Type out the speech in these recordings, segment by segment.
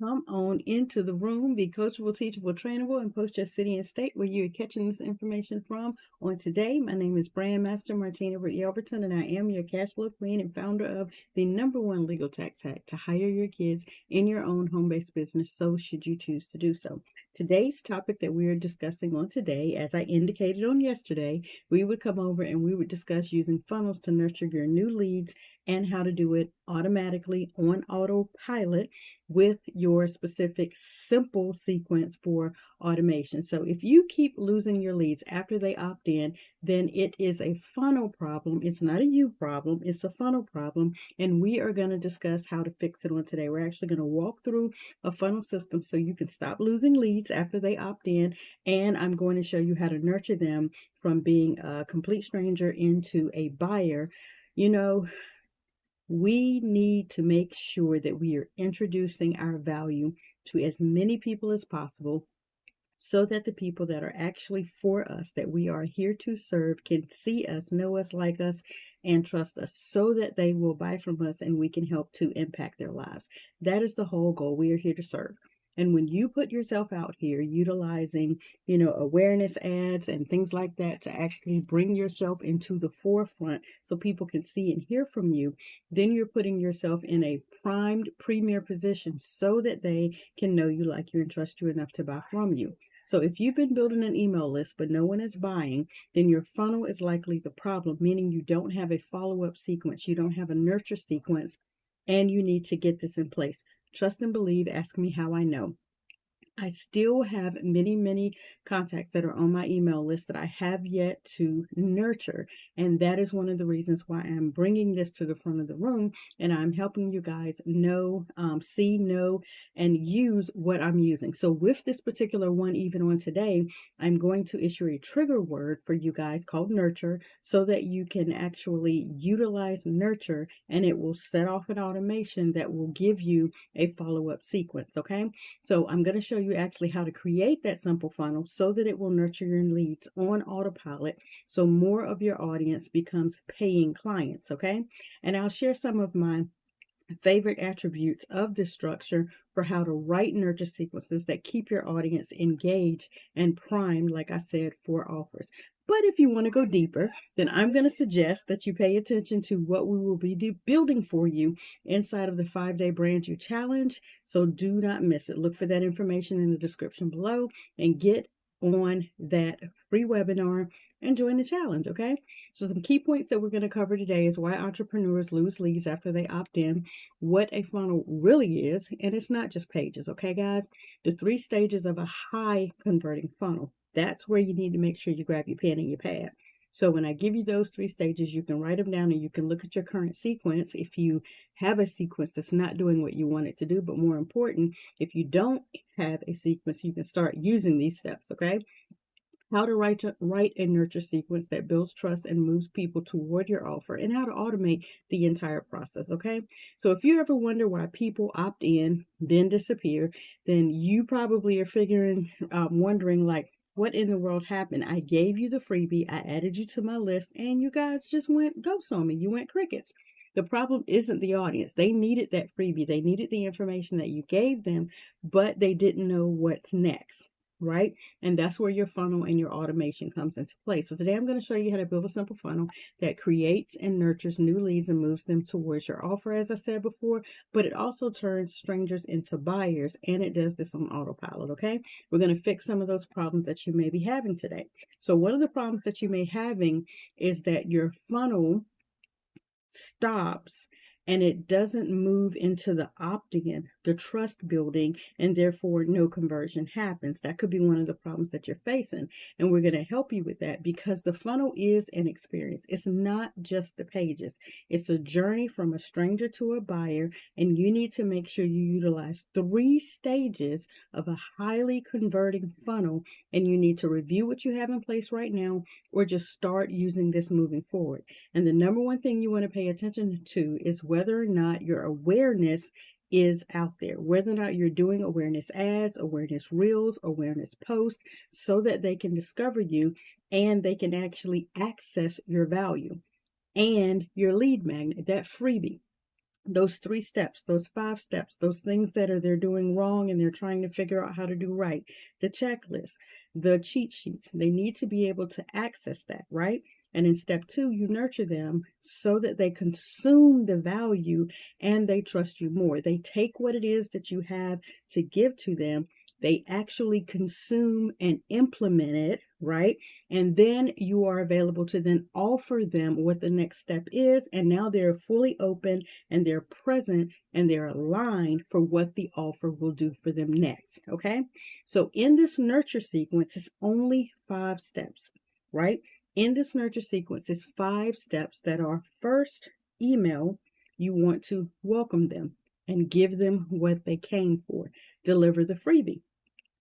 Come on into the room, be coachable, teachable, trainable, and post your city and state where you're catching this information from. On today, my name is Brand Master Martina Britt Yelverton, and I am your cash flow queen and founder of the #1 legal tax hack to hire your kids in your own home-based business, so should you choose to do so. Today's topic that we are discussing on today, as I indicated on yesterday, we would come over and we would discuss using funnels to nurture your new leads and how to do it automatically on autopilot with your specific simple sequence for automation. So if you keep losing your leads after they opt in, then it is a funnel problem. It's not a you problem, it's a funnel problem. And we are going to discuss how to fix it on today. We're actually going to walk through a funnel system so you can stop losing leads after they opt in. And I'm going to show you how to nurture them from being a complete stranger into a buyer. You know, we need to make sure that we are introducing our value to as many people as possible so that the people that are actually for us, that we are here to serve, can see us, know us, like us, and trust us so that they will buy from us and we can help to impact their lives. That is the whole goal. We are here to serve. And when you put yourself out here utilizing, awareness ads and things like that to actually bring yourself into the forefront so people can see and hear from you, then you're putting yourself in a primed premier position so that they can know you, like you, and trust you enough to buy from you. So if you've been building an email list but no one is buying, then your funnel is likely the problem, meaning you don't have a follow-up sequence, you don't have a nurture sequence, and you need to get this in place. Trust and believe, ask me how I know. I still have many contacts that are on my email list that I have yet to nurture. And that is one of the reasons why I'm bringing this to the front of the room. And I'm helping you guys know, see, know, and use what I'm using. So with this particular one, even on today, I'm going to issue a trigger word for you guys called nurture so that you can actually utilize nurture and it will set off an automation that will give you a follow-up sequence. Okay. So I'm going to show you actually how to create that simple funnel so that it will nurture your leads on autopilot so more of your audience becomes paying clients, okay? And I'll share some of my favorite attributes of this structure for how to write nurture sequences that keep your audience engaged and primed, like I said, for offers. But if you want to go deeper, then I'm going to suggest that you pay attention to what we will be building for you inside of the 5-day Brand You Challenge. So do not miss it. Look for that information in the description below and get on that free webinar and join the challenge, okay? So some key points that we're going to cover today is why entrepreneurs lose leads after they opt in, what a funnel really is, and it's not just pages, okay, guys? The 3 stages of a high converting funnel. That's where you need to make sure you grab your pen and your pad. So when I give you those 3 stages, you can write them down and you can look at your current sequence. If you have a sequence that's not doing what you want it to do, but more important, if you don't have a sequence, you can start using these steps, okay? How to write a nurture sequence that builds trust and moves people toward your offer, and how to automate the entire process, okay? So if you ever wonder why people opt in, then disappear, then you probably are wondering like, what in the world happened? I gave you the freebie, I added you to my list, and you guys just went ghost on me. You went crickets. The problem isn't the audience. They needed that freebie. They needed the information that you gave them, but they didn't know what's next, right? And that's where your funnel and your automation comes into play. So today I'm going to show you how to build a simple funnel that creates and nurtures new leads and moves them towards your offer, as I said before, but it also turns strangers into buyers, and it does this on autopilot, okay? We're going to fix some of those problems that you may be having today. So one of the problems that you may be having is that your funnel stops and it doesn't move into the opt-in, the trust building, and therefore no conversion happens. That could be one of the problems that you're facing. And we're going to help you with that because the funnel is an experience. It's not just the pages. It's a journey from a stranger to a buyer, and you need to make sure you utilize 3 stages of a highly converting funnel, and you need to review what you have in place right now or just start using this moving forward. And the #1 thing you want to pay attention to is whether or not your awareness is out there, whether or not you're doing awareness ads, awareness reels, awareness posts, so that they can discover you and they can actually access your value and your lead magnet, that freebie. those 3 steps, those 5 steps, those things that they're doing wrong and they're trying to figure out how to do right, the checklist, the cheat sheets, they need to be able to access that, right? And in step 2, you nurture them so that they consume the value and they trust you more. They take what it is that you have to give to them, they actually consume and implement it, right? And then you are available to then offer them what the next step is. And now they're fully open and they're present and they're aligned for what the offer will do for them next. Okay. So in this nurture sequence, it's only 5 steps, right? In this nurture sequence, it's 5 steps that are first email. You want to welcome them and give them what they came for. Deliver the freebie.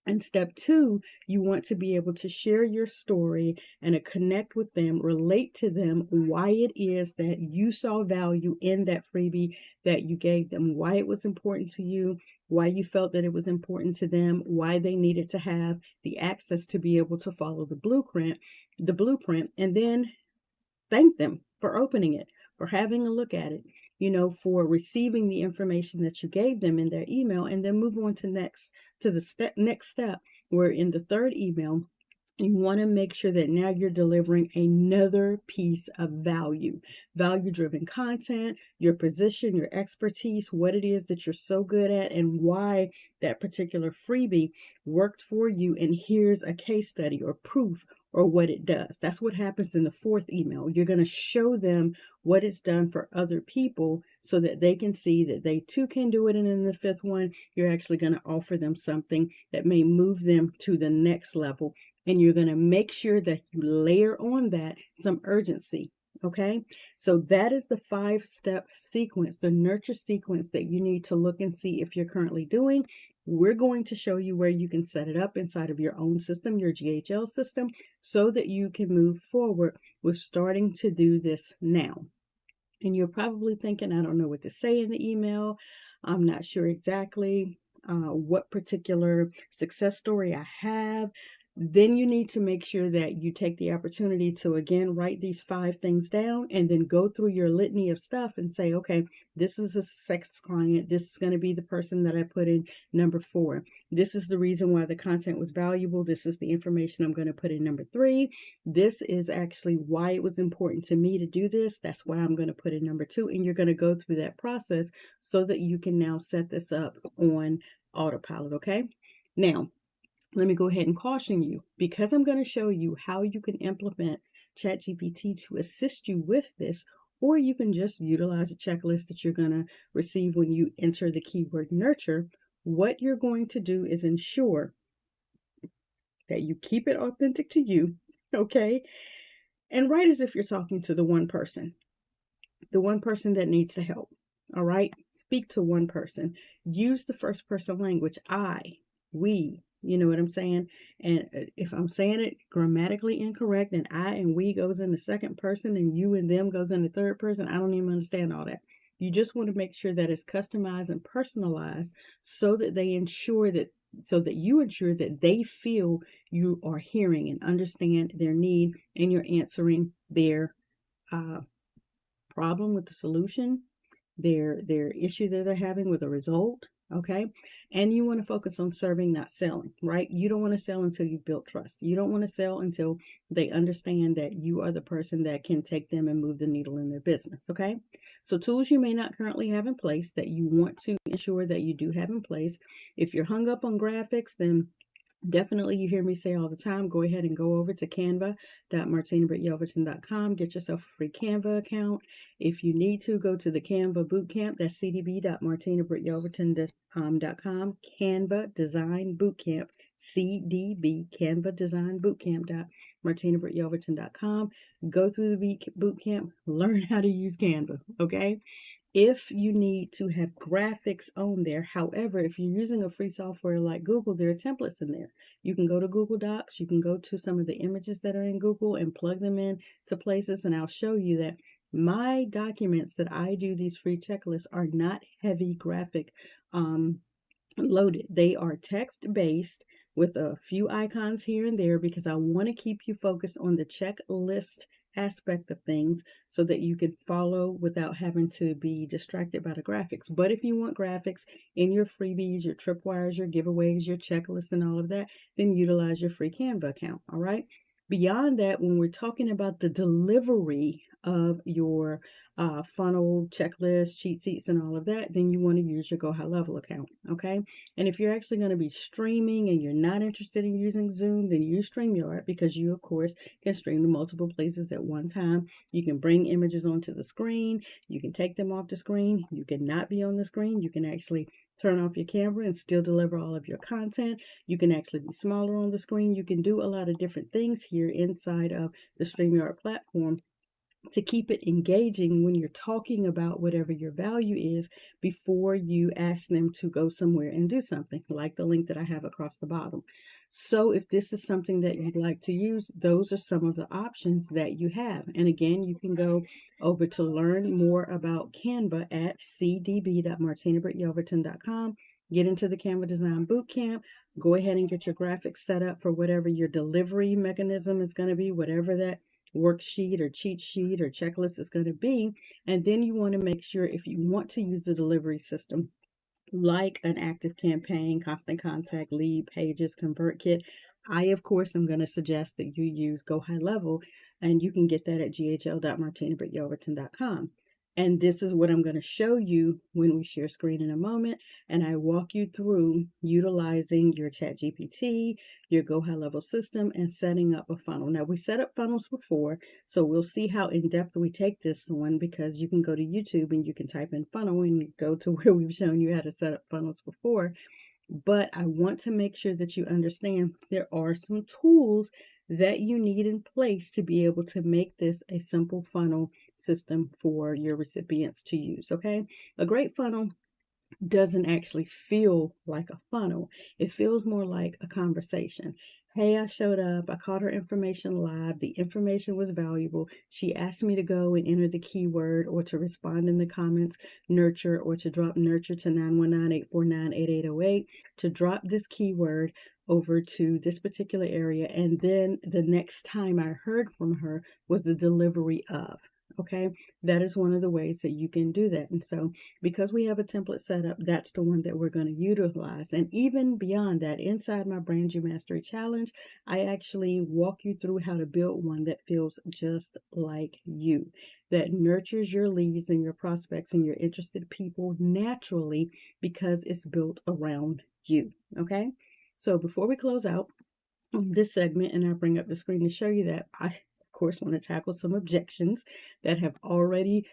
And step 2, you want to be able to share your story and to connect with them, relate to them why it is that you saw value in that freebie that you gave them, why it was important to you, why you felt that it was important to them, why they needed to have the access to be able to follow the blueprint, and then thank them for opening it, for having a look at it, for receiving the information that you gave them in their email, and then move on to the next step, where in the 3rd email, you want to make sure that now you're delivering another piece of value-driven content, your position, your expertise, what it is that you're so good at, and why that particular freebie worked for you. And here's a case study or proof or what it does. That's what happens in the 4th email. You're going to show them what it's done for other people so that they can see that they too can do it. And in the 5th one, you're actually going to offer them something that may move them to the next level. And you're going to make sure that you layer on that some urgency. Okay, so that is the 5-step sequence, the nurture sequence that you need to look and see if you're currently doing. We're going to show you where you can set it up inside of your own system, your GHL system, so that you can move forward with starting to do this now. And you're probably thinking, I don't know what to say in the email. I'm not sure exactly what particular success story I have. Then you need to make sure that you take the opportunity to, again, write these 5 things down and then go through your litany of stuff and say, okay, this is a sex client. This is going to be the person that I put in number 4. This is the reason why the content was valuable. This is the information I'm going to put in number 3. This is actually why it was important to me to do this. That's why I'm going to put in number 2. And you're going to go through that process so that you can now set this up on autopilot. Okay. Now, let me go ahead and caution you, because I'm going to show you how you can implement ChatGPT to assist you with this, or you can just utilize a checklist that you're going to receive when you enter the keyword nurture. What you're going to do is ensure that you keep it authentic to you, okay? And write as if you're talking to the one person that needs the help, all right? Speak to one person. Use the first person language, I, we. You know what I'm saying? And if I'm saying it grammatically incorrect and I and we goes in the second person and you and them goes in the third person, I don't even understand all that. You just want to make sure that it's customized and personalized so that you ensure that they feel you are hearing and understand their need and you're answering their problem with the solution, their issue that they're having with a result. Okay. And you want to focus on serving, not selling, right? You don't want to sell until you've built trust. You don't want to sell until they understand that you are the person that can take them and move the needle in their business. Okay. So tools you may not currently have in place that you want to ensure that you do have in place. If you're hung up on graphics, then definitely, you hear me say all the time, go ahead and go over to canva.martinabrityelverton.com. Get yourself a free Canva account. If you need to, go to the Canva Bootcamp. That's cdb.martinabrityelverton.com. Canva Design Bootcamp. CDB, Canva Design Bootcamp.martinabrityelverton.com. Go through the bootcamp, learn how to use Canva, okay? If you need to have graphics on there, however, if you're using a free software like Google, there are templates in there. You can go to Google Docs, you can go to some of the images that are in Google and plug them in to places, and I'll show you that my documents that I do these free checklists are not heavy graphic loaded. They are text-based with a few icons here and there because I want to keep you focused on the checklist aspect of things so that you can follow without having to be distracted by the graphics. But if you want graphics in your freebies, your tripwires, your giveaways, your checklists, and all of that, then utilize your free Canva account. All right. Beyond that, when we're talking about the delivery of your funnel, checklist, cheat sheets, and all of that, then you want to use your Go High Level account. Okay. And if you're actually going to be streaming and you're not interested in using Zoom, then use StreamYard, because you, of course, can stream to multiple places at one time. You can bring images onto the screen. You can take them off the screen. You can not be on the screen. You can actually turn off your camera and still deliver all of your content. You can actually be smaller on the screen. You can do a lot of different things here inside of the StreamYard platform to keep it engaging when you're talking about whatever your value is before you ask them to go somewhere and do something, like the link that I have across the bottom. So if this is something that you'd like to use, those are some of the options that you have. And again, you can go over to learn more about Canva at cdb.martinabrityelverton.com. Get into the Canva Design Bootcamp. Go ahead and get your graphics set up for whatever your delivery mechanism is going to be, whatever that worksheet or cheat sheet or checklist is going to be. And then you want to make sure, if you want to use the delivery system like an Active Campaign, Constant Contact, Lead Pages, ConvertKit, I, of course, am going to suggest that you use Go High Level, and you can get that at ghl.martinabrityelverton.com. And this is what I'm going to show you when we share screen in a moment. And I walk you through utilizing your ChatGPT, your Go High Level system, and setting up a funnel. Now, we set up funnels before, so we'll see how in depth we take this one, because you can go to YouTube and you can type in funnel and go to where we've shown you how to set up funnels before. But I want to make sure that you understand there are some tools that you need in place to be able to make this a simple funnel system for your recipients to use. Okay. A great funnel doesn't actually feel like a funnel. It feels more like a conversation. Hey, I showed up. I caught her information live. The information was valuable. She asked me to go and enter the keyword, or to respond in the comments, nurture, or to drop nurture to 919-849-8808, to drop this keyword over to this particular area. And then the next time I heard from her was the delivery of. Okay, that is one of the ways that you can do that. And so because we have a template set up, that's the one that we're going to utilize. And even beyond that, inside my Brand You Mastery Challenge, I actually walk you through how to build one that feels just like you, that nurtures your leads and your prospects and your interested people naturally, because it's built around you. Okay, so before we close out this segment and I bring up the screen to show you that, I of course want to tackle some objections that have already,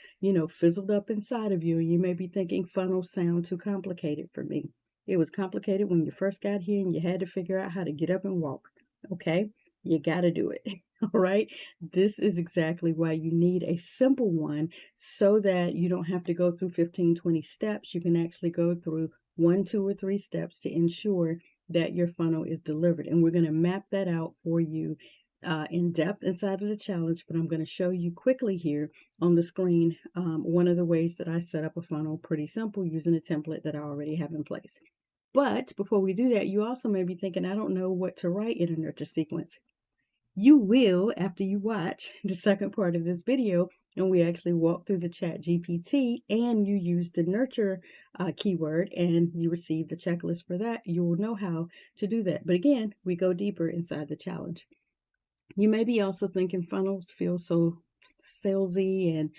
fizzled up inside of you. And you may be thinking funnels sound too complicated for me. It was complicated when you first got here and you had to figure out how to get up and walk. Okay, you got to do it. All right, this is exactly why you need a simple one, so that you don't have to go through 15, 20 steps. You can actually go through 1, 2, or 3 steps to ensure that your funnel is delivered. And we're going to map that out for you in depth inside of the challenge, but I'm going to show you quickly here on the screen one of the ways that I set up a funnel, pretty simple, using a template that I already have in place. But before we do that, you also may be thinking, I don't know what to write in a nurture sequence. You will after you watch the second part of this video, and we actually walk through the ChatGPT and you use the nurture keyword and you receive the checklist for that. You will know how to do that. But again, we go deeper inside the challenge. You may be also thinking funnels feel so salesy and,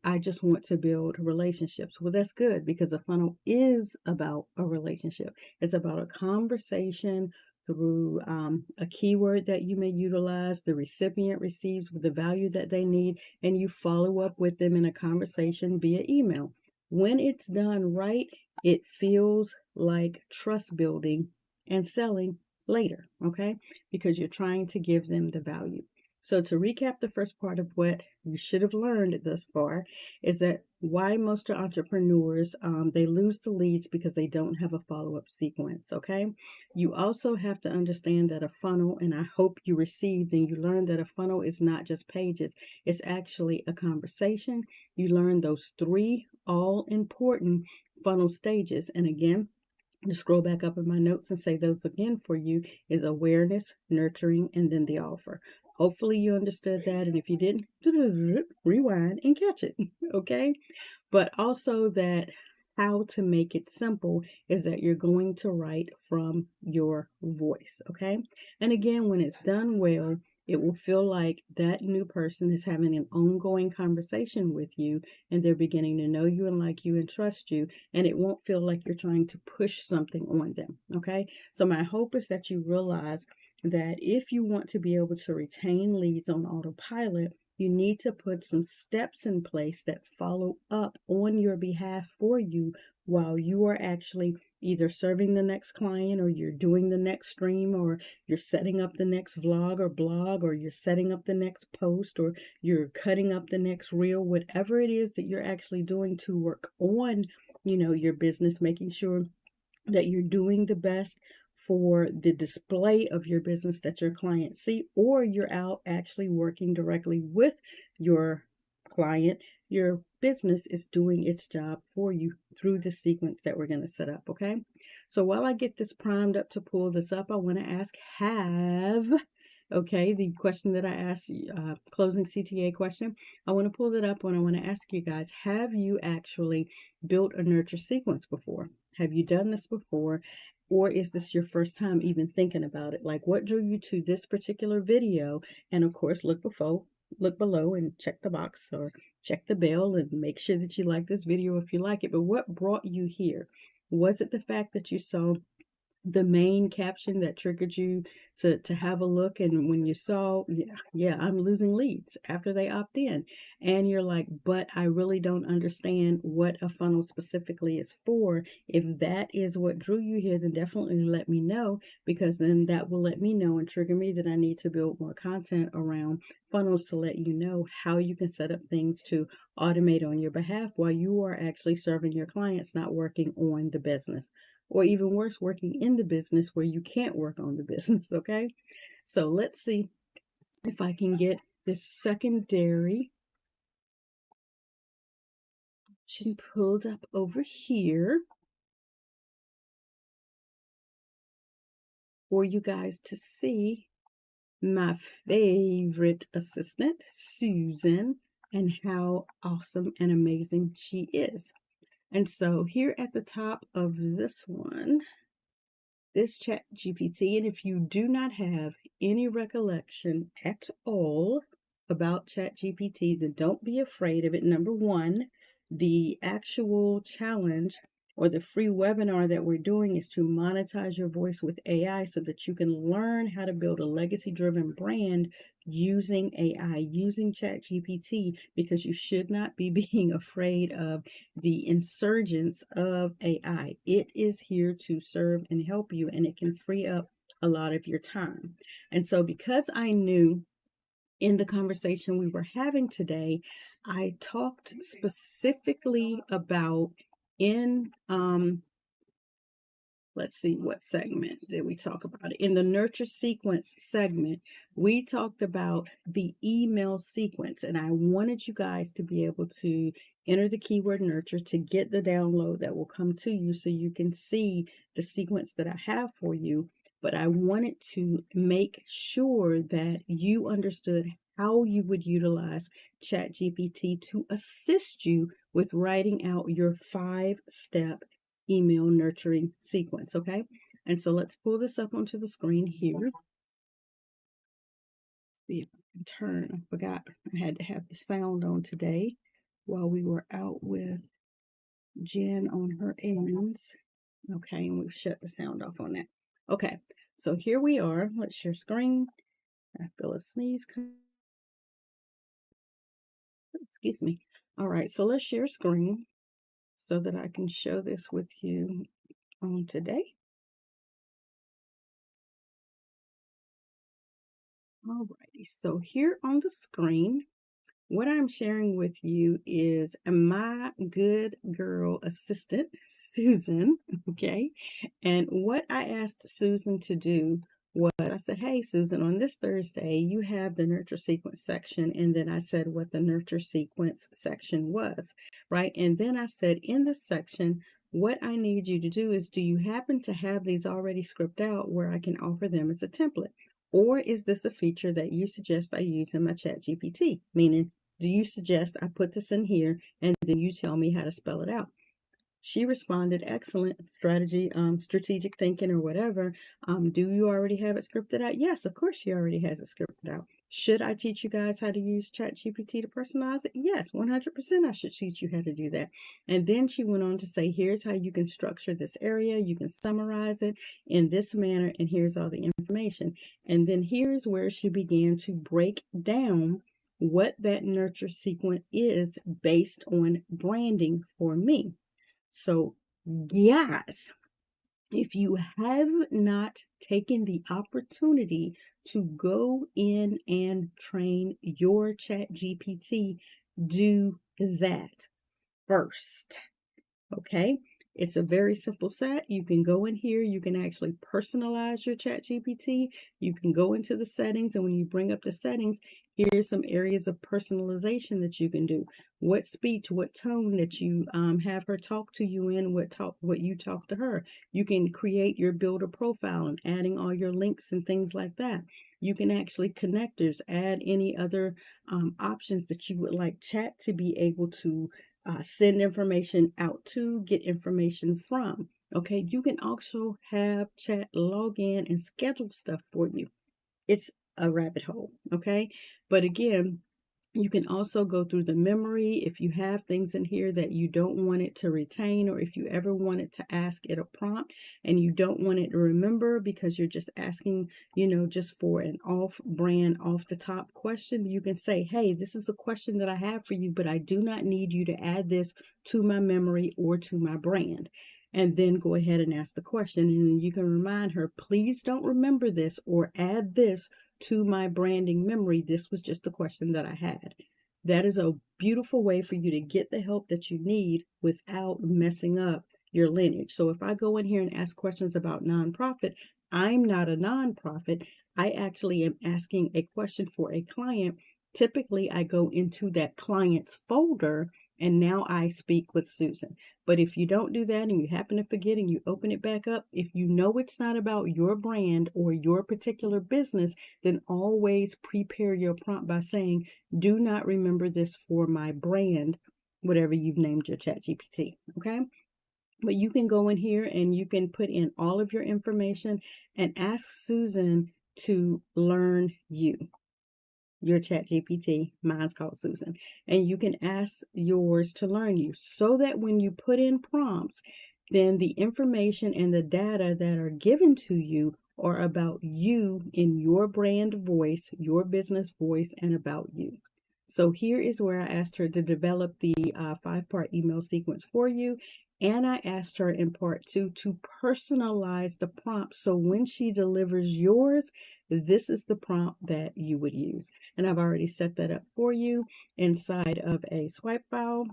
I just want to build relationships. Well, that's good, because a funnel is about a relationship. It's about a conversation through a keyword that you may utilize. The recipient receives the value that they need, and you follow up with them in a conversation via email. When it's done right, it feels like trust building and selling later, okay? Because you're trying to give them the value. So to recap, the first part of what you should have learned thus far is that why most entrepreneurs, they lose the leads because they don't have a follow-up sequence, okay? You also have to understand that a funnel, and I hope you received and you learned that a funnel is not just pages, it's actually a conversation. You learn those 3 all-important funnel stages. And again, to scroll back up in my notes and say those again for you, is awareness, nurturing, and then the offer. Hopefully you understood that. And if you didn't, rewind and catch it. Okay. But also that how to make it simple is that you're going to write from your voice. Okay. And again, when it's done well, it will feel like that new person is having an ongoing conversation with you and they're beginning to know you and like you and trust you. And it won't feel like you're trying to push something on them. Okay. So my hope is that you realize that if you want to be able to retain leads on autopilot, you need to put some steps in place that follow up on your behalf for you while you are actually either serving the next client, or you're doing the next stream, or you're setting up the next vlog or blog, or you're setting up the next post, or you're cutting up the next reel. Whatever it is that you're actually doing to work on, your business, making sure that you're doing the best for the display of your business that your clients see, or you're out actually working directly with your client, your business is doing its job for you through the sequence that we're going to set up. Okay. So while I get this primed up to pull this up, I want to ask, okay, the question that I asked, closing CTA question, I want to pull it up and I want to ask you guys, have you actually built a nurture sequence before? Have you done this before? Or is this your first time even thinking about it? Like, what drew you to this particular video? And of course, look below and check the box or check the bell and make sure that you like this video if you like it. But what brought you here? Was it the fact that you saw the main caption that triggered you to have a look, and when you saw, yeah, I'm losing leads after they opt in, and you're like, but I really don't understand what a funnel specifically is for? If that is what drew you here, then definitely let me know, because then that will let me know and trigger me that I need to build more content around funnels to let you know how you can set up things to automate on your behalf while you are actually serving your clients, not working on the business, or even worse, working in the business where you can't work on the business. Okay. So let's see if I can get this secondary option pulled up over here for you guys to see my favorite assistant, Susan, and how awesome and amazing she is. And so here at the top of this one, this chat GPT, and if you do not have any recollection at all about chat GPT, then don't be afraid of it. Number one, the actual challenge or the free webinar that we're doing is to monetize your voice with AI so that you can learn how to build a legacy driven brand using AI, using chat GPT, because you should not be being afraid of the insurgence of AI. It is here to serve and help you, and it can free up a lot of your time. And so because I knew in the conversation we were having today, I talked specifically about in let's see, what segment did we talk about it? In the nurture sequence segment, we talked about the email sequence, and I wanted you guys to be able to enter the keyword nurture to get the download that will come to you so you can see the sequence that I have for you. But I wanted to make sure that you understood how you would utilize ChatGPT to assist you with writing out your 5-step email nurturing sequence. Okay. And so let's pull this up onto the screen here. See if I can turn. I forgot I had to have the sound on today while we were out with Jen on her errands. Okay. And we've shut the sound off on that. Okay. So here we are. Let's share screen. I feel a sneeze. Excuse me. All right. So let's share screen so that I can show this with you on today. Alrighty, so here on the screen, what I'm sharing with you is my good girl assistant, Susan, okay? And what I asked Susan to do was, I said, hey, Susan, on this Thursday, you have the nurture sequence section. And then I said what the nurture sequence section was, right? And then I said, in this section, what I need you to do is, do you happen to have these already scripted out where I can offer them as a template? Or is this a feature that you suggest I use in my chat GPT? Meaning, do you suggest I put this in here and then you tell me how to spell it out? She responded, excellent strategy, strategic thinking or whatever. Do you already have it scripted out? Yes, of course she already has it scripted out. Should I teach you guys how to use ChatGPT to personalize it? Yes, 100% I should teach you how to do that. And then she went on to say, here's how you can structure this area. You can summarize it in this manner, and here's all the information. And then here's where she began to break down what that nurture sequence is based on branding for me. So, guys, if you have not taken the opportunity to go in and train your chat GPT, do that first. Okay, it's a very simple set. You can go in here, you can actually personalize your chat GPT. You can go into the settings, and when you bring up the settings, here's some areas of personalization that you can do. What speech, what tone that you have her talk to you in, what you talk to her. You can create your builder profile and adding all your links and things like that. You can actually connectors, add any other options that you would like chat to be able to send information out to, get information from. Okay, you can also have chat log in and schedule stuff for you. It's a rabbit hole. Okay, but again, you can also go through the memory if you have things in here that you don't want it to retain, or if you ever wanted to ask it a prompt and you don't want it to remember because you're just asking, just for an off-brand, off-the-top question, you can say, hey, this is a question that I have for you, but I do not need you to add this to my memory or to my brand. And then go ahead and ask the question, and you can remind her, please don't remember this or add this to my branding memory. This was just a question that I had. That is a beautiful way for you to get the help that you need without messing up your lineage. So if I go in here and ask questions about nonprofit, I'm not a nonprofit. I actually am asking a question for a client. Typically, I go into that client's folder and now I speak with Susan. But if you don't do that and you happen to forget and you open it back up, if you know it's not about your brand or your particular business, then always prepare your prompt by saying, do not remember this for my brand, whatever you've named your chat GPT. Okay. But you can go in here and you can put in all of your information and ask Susan to learn you. Your chat GPT, mine's called Susan, and you can ask yours to learn you so that when you put in prompts, then the information and the data that are given to you are about you in your brand voice, your business voice, and about you. So here is where I asked her to develop the 5-part email sequence for you. And I asked her in part 2 to personalize the prompt. So when she delivers yours, this is the prompt that you would use. And I've already set that up for you inside of a swipe file.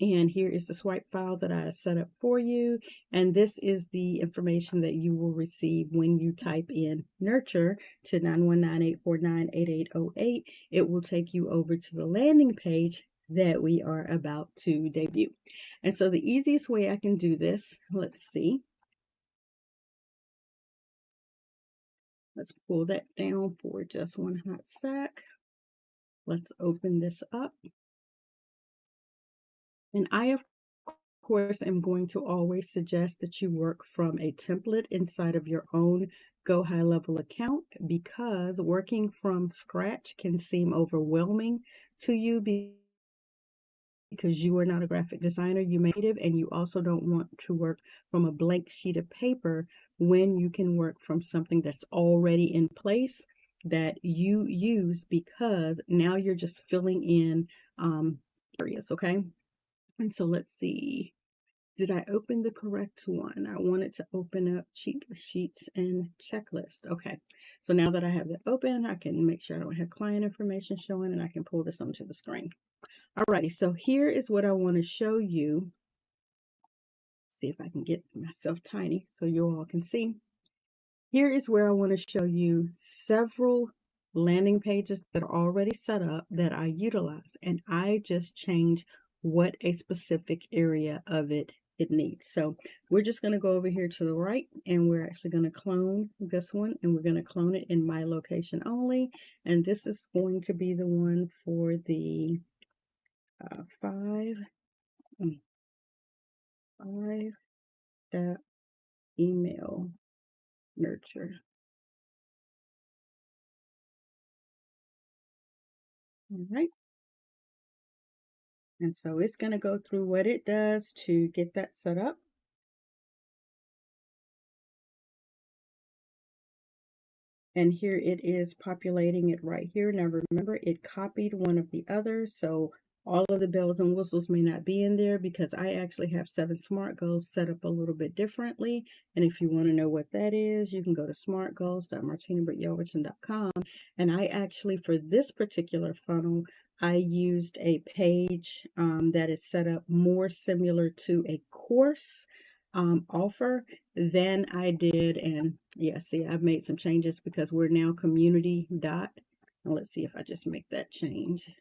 And here is the swipe file that I set up for you. And this is the information that you will receive when you type in nurture to 919-849-8808. It will take you over to the landing page that we are about to debut. And so the easiest way I can do this, let's see. Let's pull that down for just one hot sec. Let's open this up. And I, of course, am going to always suggest that you work from a template inside of your own Go High Level account, because working from scratch can seem overwhelming to you because you are not a graphic designer, you made it, and you also don't want to work from a blank sheet of paper when you can work from something that's already in place that you use, because now you're just filling in areas, okay? And so let's see. Did I open the correct one? I wanted to open up cheat sheets and checklist. Okay, so now that I have it open, I can make sure I don't have client information showing, and I can pull this onto the screen. Alrighty, so here is what I want to show you. See if I can get myself tiny so you all can see. Here is where I want to show you several landing pages that are already set up that I utilize, and I just change what a specific area of it it needs. So we're just going to go over here to the right, and we're actually going to clone this one, and we're going to clone it in my location only. And this is going to be the one for the 5 step email nurture. All right. And so it's going to go through what it does to get that set up. And here it is populating it right here. Now remember, it copied one of the others, so all of the bells and whistles may not be in there because I actually have 7 SMART goals set up a little bit differently. And if you want to know what that is, you can go to smartgoals.martinabrityelverton.com. And I actually, for this particular funnel, I used a page that is set up more similar to a course offer than I did. And yeah, see, I've made some changes because we're now community dot. And let's see if I just make that change.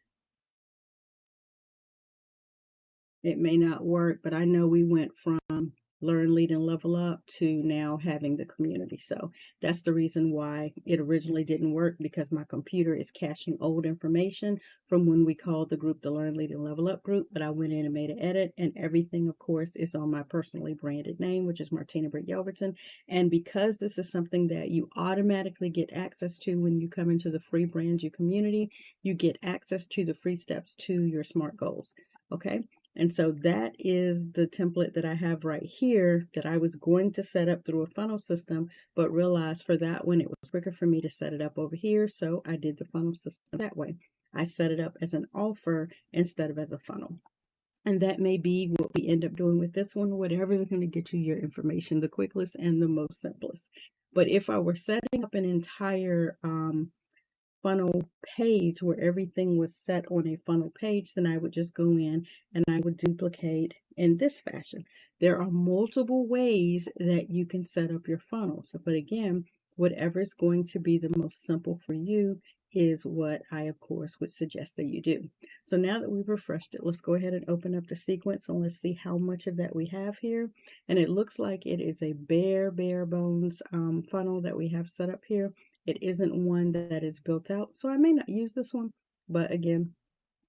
It may not work, but I know we went from learn, lead, and level up to now having the community. So that's the reason why it originally didn't work, because my computer is caching old information from when we called the group the learn, lead, and level up group. But I went in and made an edit, and everything, of course, is on my personally branded name, which is Martina Britt Yelverton. And because this is something that you automatically get access to when you come into the free brand you community, you get access to the free steps to your SMART goals. Okay. And so that is the template that I have right here that I was going to set up through a funnel system, but realized for that one, it was quicker for me to set it up over here. So I did the funnel system that way. I set it up as an offer instead of as a funnel. And that may be what we end up doing with this one, whatever is going to get you your information the quickest and the most simplest. But if I were setting up an entire funnel page where everything was set on a funnel page, then I would just go in and I would duplicate in this fashion. There are multiple ways that you can set up your funnels, but again, whatever is going to be the most simple for you is what I, of course, would suggest that you do. So now that we've refreshed it, let's go ahead and open up the sequence and let's see how much of that we have here. And it looks like it is a bare bones funnel that we have set up here. It isn't one that is built out, so I may not use this one, but again,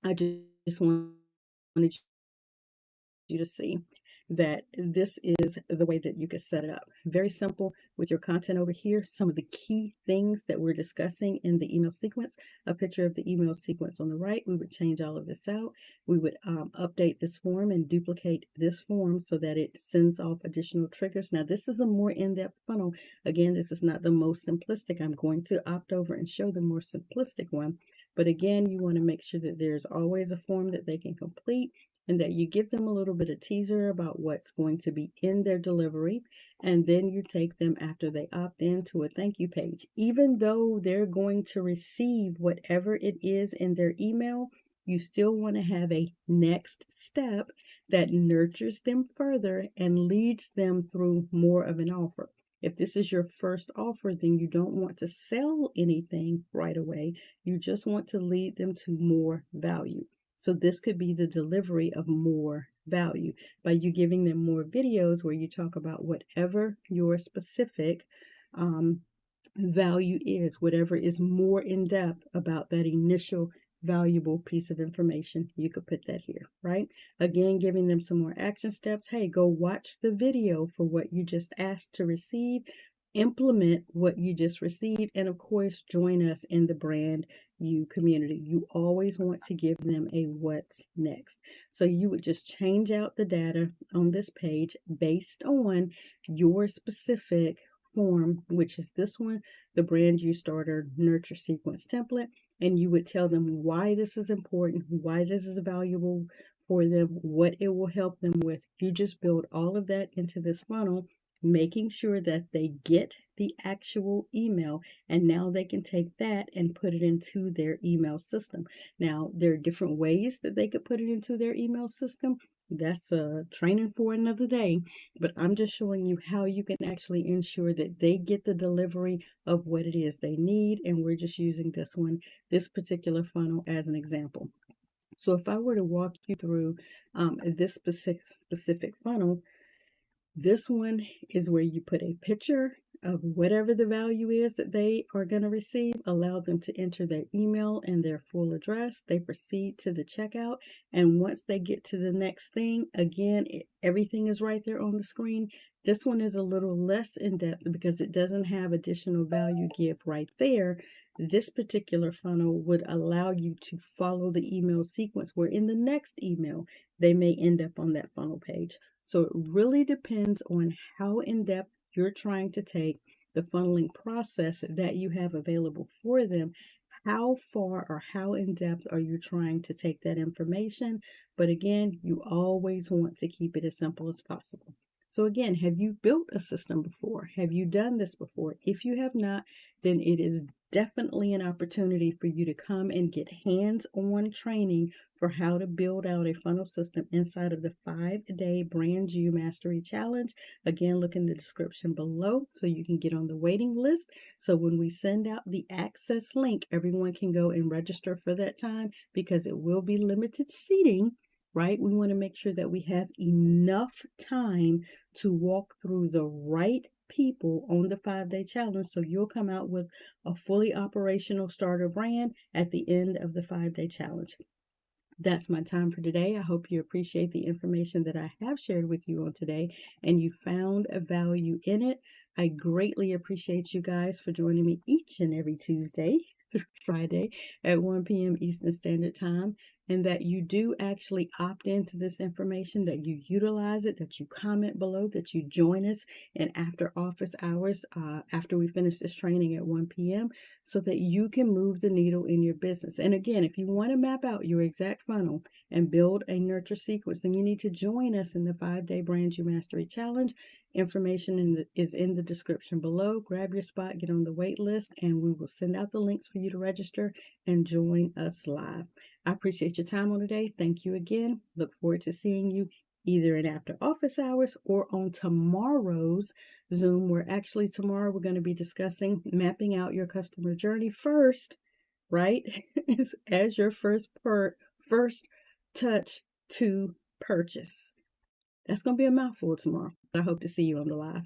I just wanted you to see that this is the way that you can set it up. Very simple with your content over here. Some of the key things that we're discussing in the email sequence, a picture of the email sequence on the right. We would change all of this out. We would update this form and duplicate this form so that it sends off additional triggers. Now, this is a more in-depth funnel. Again, this is not the most simplistic. I'm going to opt over and show the more simplistic one. But again, you want to make sure that there's always a form that they can complete, and that you give them a little bit of teaser about what's going to be in their delivery, and then you take them after they opt in to a thank you page. Even though they're going to receive whatever it is in their email, you still want to have a next step that nurtures them further and leads them through more of an offer. If this is your first offer, then you don't want to sell anything right away. You just want to lead them to more value. So this could be the delivery of more value by you giving them more videos where you talk about whatever your specific value is, whatever is more in depth about that initial valuable piece of information. You could put that here, right? Again, giving them some more action steps. Hey, go watch the video for what you just asked to receive. Implement what you just received, and of course, join us in the brand you community. You always want to give them a what's next. So you would just change out the data on this page based on your specific form, which is this one, the brand you starter nurture sequence template. And you would tell them why this is important, why this is valuable for them, what it will help them with. You just build all of that into this funnel, making sure that they get the actual email, and now they can take that and put it into their email system. Now, there are different ways that they could put it into their email system. That's training for another day, but I'm just showing you how you can actually ensure that they get the delivery of what it is they need, and we're just using this particular funnel as an example. So if I were to walk you through this specific funnel, This one is where you put a picture of whatever the value is that they are going to receive, allow them to enter their email and their full address. They proceed to the checkout. And once they get to the next thing, again, everything is right there on the screen. This one is a little less in depth because it doesn't have additional value give right there. This particular funnel would allow you to follow the email sequence where in the next email, they may end up on that funnel page. So it really depends on how in depth you're trying to take the funneling process that you have available for them. How far or how in depth are you trying to take that information? But again, you always want to keep it as simple as possible. So again, have you built a system before? Have you done this before? If you have not, then it is definitely an opportunity for you to come and get hands-on training for how to build out a funnel system inside of the 5-day Brand You Mastery Challenge. Again, look in the description below so you can get on the waiting list. So when we send out the access link, everyone can go and register for that time because it will be limited seating. Right? We want to make sure that we have enough time to walk through the right people on the 5-day challenge so you'll come out with a fully operational starter brand at the end of the 5-day challenge. That's my time for today. I hope you appreciate the information that I have shared with you on today and you found a value in it. I greatly appreciate you guys for joining me each and every Tuesday through Friday at 1 p.m. Eastern Standard Time, and that you do actually opt into this information, that you utilize it, that you comment below, that you join us in after office hours after we finish this training at 1 p.m. so that you can move the needle in your business. And again, if you want to map out your exact funnel and build a nurture sequence, then you need to join us in the 5-day Brand You Mastery Challenge. Information is in the description below. Grab your spot, get on the wait list, and we will send out the links for you to register and join us live. I appreciate your time on today. Thank you again. Look forward to seeing you either in after office hours or on tomorrow's Zoom, where actually tomorrow we're going to be discussing mapping out your customer journey first, right? As your first touch to purchase. That's going to be a mouthful tomorrow. I hope to see you on the live.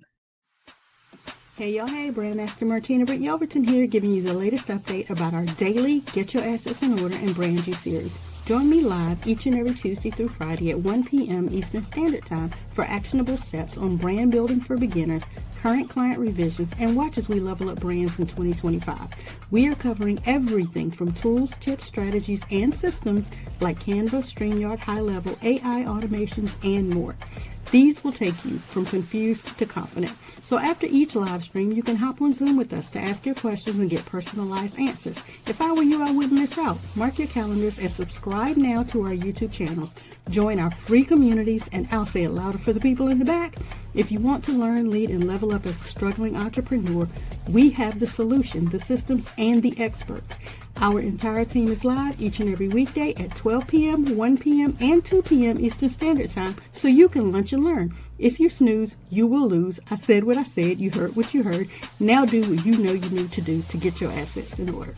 Hey y'all, hey, Brandmaster Martina, Britt, Yelverton here, giving you the latest update about our daily Get Your Assets in Order and Brand You series. Join me live each and every Tuesday through Friday at 1 p.m. Eastern Standard Time for actionable steps on brand building for beginners, current client revisions, and watch as we level up brands in 2025. We are covering everything from tools, tips, strategies, and systems like Canva, StreamYard, high-level AI automations, and more. These will take you from confused to confident. So after each live stream, you can hop on Zoom with us to ask your questions and get personalized answers. If I were you, I wouldn't miss out. Mark your calendars and subscribe now to our YouTube channels. Join our free communities, and I'll say it louder for the people in the back. If you want to learn, lead, and level up as a struggling entrepreneur, we have the solution, the systems, and the experts. Our entire team is live each and every weekday at 12 p.m., 1 p.m., and 2 p.m. Eastern Standard Time, so you can lunch and learn. If you snooze, you will lose. I said what I said. You heard what you heard. Now do what you know you need to do to get your assets in order.